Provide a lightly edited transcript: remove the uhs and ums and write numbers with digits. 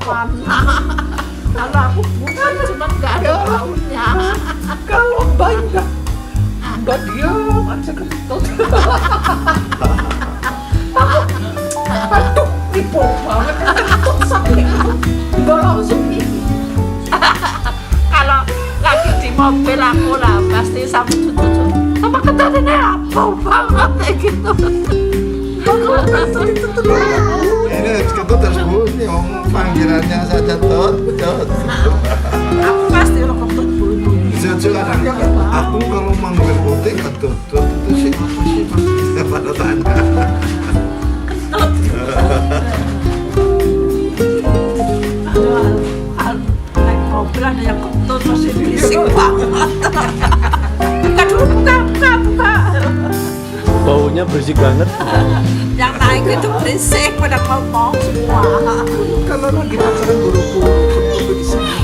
mana. Kalau aku bukan cuma nggak ada baunya. Kalau Mbak Mbak diam aja kentut. Aduh, ibu banget kentut saking Mbak langsung ini. Kalau lagi di mobil aku lah pasti sama cucu sama kentut ini bau banget kayak gitu. Ini kentut harus bunyi, panggilannya saja tot. Aku pasti orang kentut bunyi. Silakan. Aku kalau manggil putih kentut itu siapa sih? Pada tanya. Naik mobil ada yang kentut masih berisik banget. Buka dulu, buka. Baunya berisik banget. Yang naik itu berisik pada ngomong semua. Kalau lagi pacaran buru-buru kentut di sini.